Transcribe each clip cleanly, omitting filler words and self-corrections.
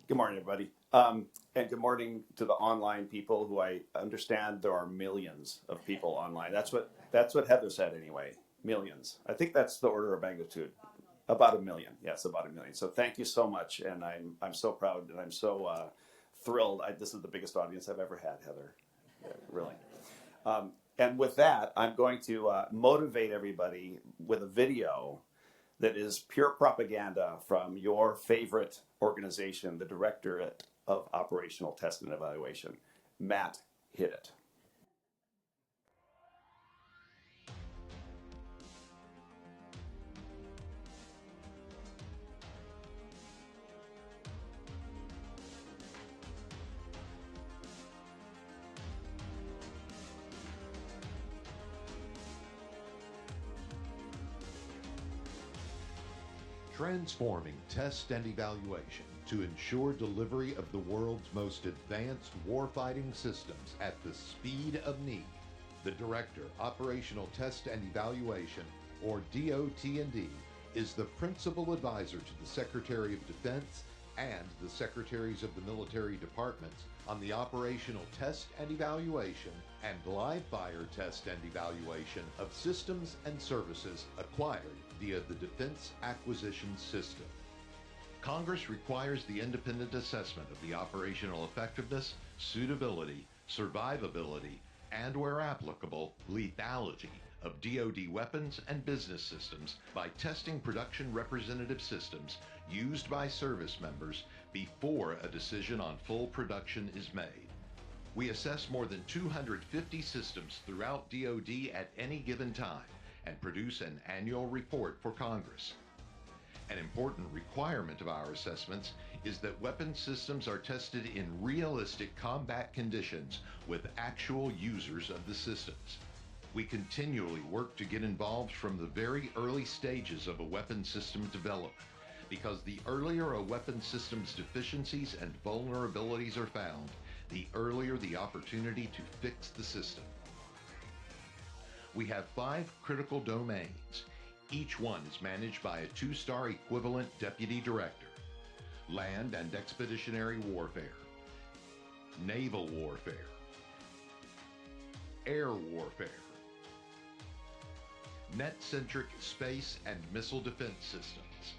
Good morning, everybody. And good morning to the online people who I understand there are millions of people online. That's what Heather said anyway. Millions. I think that's the order of magnitude. About a million. Yes, about a million. So thank you so much, and I'm so proud and I'm so thrilled. This is the biggest audience I've ever had, Heather. Yeah, really. And with that, I'm going to motivate everybody with a video that is pure propaganda from your favorite organization, the Directorate of Operational Test and Evaluation. Matt, hit it. Transforming test and evaluation to ensure delivery of the world's most advanced warfighting systems at the speed of need. The Director, Operational Test and Evaluation, or DOT&D, is the principal advisor to the Secretary of Defense and the Secretaries of the military departments on the operational test and evaluation and live fire test and evaluation of systems and services acquired via the Defense Acquisition System. Congress requires the independent assessment of the operational effectiveness, suitability, survivability, and where applicable, lethality of DoD weapons and business systems by testing production representative systems used by service members before a decision on full production is made. We assess more than 250 systems throughout DoD at any given time and produce an annual report for Congress. An important requirement of our assessments is that weapon systems are tested in realistic combat conditions with actual users of the systems. We continually work to get involved from the very early stages of a weapon system development, because the earlier a weapon system's deficiencies and vulnerabilities are found, the earlier the opportunity to fix the system. We have 5 critical domains. Each one is managed by a 2-star equivalent deputy director: land and expeditionary warfare, naval warfare, air warfare, net-centric space and missile defense systems,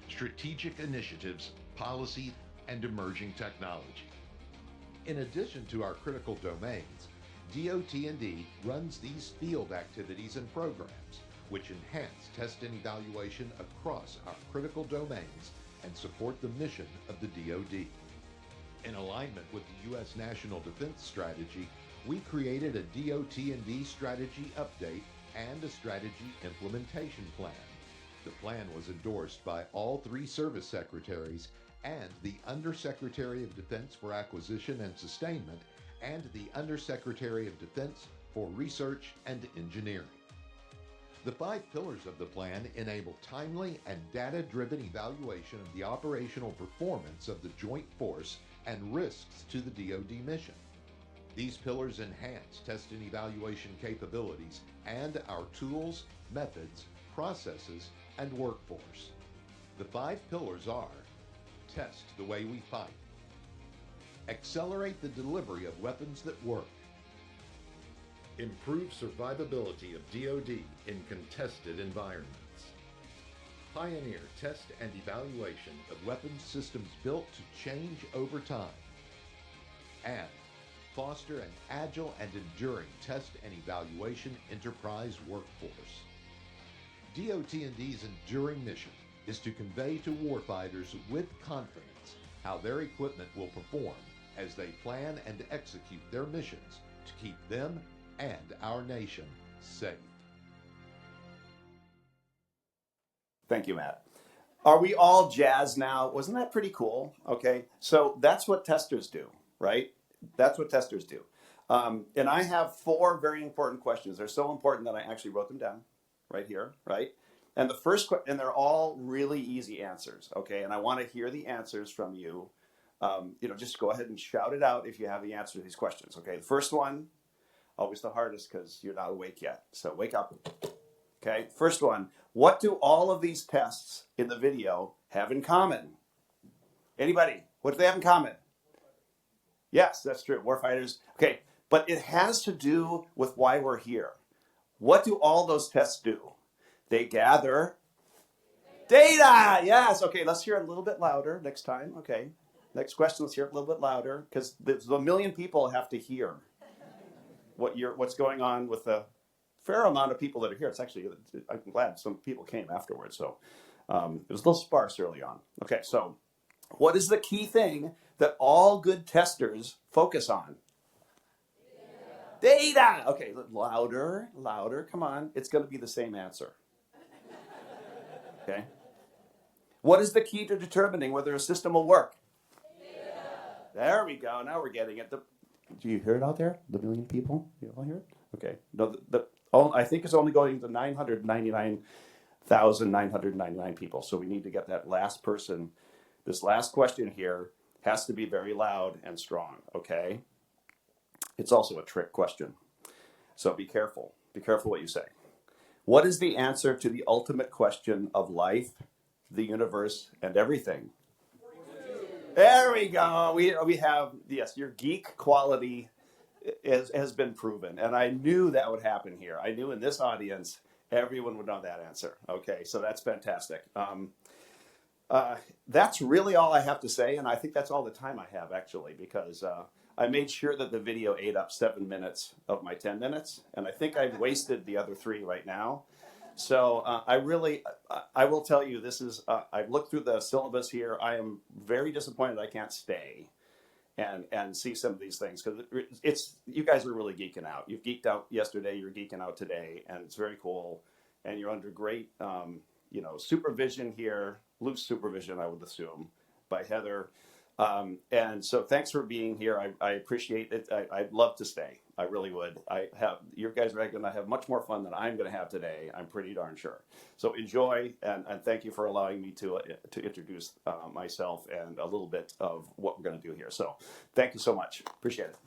strategic initiatives, policy, and emerging technology. In addition to our critical domains, DOT&D runs these field activities and programs, which enhance test and evaluation across our critical domains and support the mission of the DoD. In alignment with the U.S. National Defense Strategy, we created a DOT&D strategy update and a strategy implementation plan. The plan was endorsed by all 3 service secretaries and the Undersecretary of Defense for Acquisition and Sustainment and the Undersecretary of Defense for Research and Engineering. The 5 pillars of the plan enable timely and data-driven evaluation of the operational performance of the joint force and risks to the DoD mission. These pillars enhance test and evaluation capabilities and our tools, methods, processes, and workforce. The 5 pillars are: test the way we fight, accelerate the delivery of weapons that work, improve survivability of DoD in contested environments, pioneer test and evaluation of weapons systems built to change over time, and foster an agile and enduring test and evaluation enterprise workforce. DOT&D's enduring mission is to convey to warfighters with confidence how their equipment will perform as they plan and execute their missions to keep them and our nation safe. Thank you, Matt. Are we all jazzed now? Wasn't that pretty cool? Okay, so that's what testers do, right? That's what testers do. And I have 4 very important questions. They're so important that I actually wrote them down right here, right? And the first and they're all really easy answers, okay? And I want to hear the answers from you. Just go ahead and shout it out if you have the answer to these questions, okay? The first one, always the hardest because you're not awake yet. So wake up. Okay, first one. What do all of these tests in the video have in common? Anybody? What do they have in common? Yes, that's true. Warfighters. Okay, but it has to do with why we're here. What do all those tests do? They gather data. Yes. Okay, let's hear it a little bit louder next time. Okay. Next question, let's hear it a little bit louder because the million people have to hear what's going on with the fair amount of people that are here. It's actually, I'm glad some people came afterwards. So it was a little sparse early on. Okay, so what is the key thing that all good testers focus on? Data. Okay, louder, louder. Come on. It's going to be the same answer. Okay. What is the key to determining whether a system will work? Data. There we go. Now we're getting it. Do you hear it out there? The million people? You all hear it? Okay. No, I think it's only going to 999,999 people. So we need to get that last person. This last question here has to be very loud and strong. Okay. It's also a trick question. So be careful. Be careful what you say. What is the answer to the ultimate question of life, the universe, and everything? 42. There we go. We have, yes, your geek quality has been proven. And I knew that would happen here. I knew in this audience, everyone would know that answer. Okay, so that's fantastic. That's really all I have to say. And I think that's all the time I have, actually, because I made sure that the video ate up 7 minutes of my 10 minutes. And I think I've wasted the other 3 right now. So I will tell you, this is, I've looked through the syllabus here. I am very disappointed I can't stay and see some of these things because you guys are really geeking out. You've geeked out yesterday, you're geeking out today, and it's very cool. And you're under great, supervision here, loose supervision, I would assume, by Heather. And so thanks for being here. I appreciate it. I'd love to stay. I really would. You guys are going to have much more fun than I'm going to have today. I'm pretty darn sure. So enjoy, and thank you for allowing me to introduce myself and a little bit of what we're going to do here. So thank you so much. Appreciate it.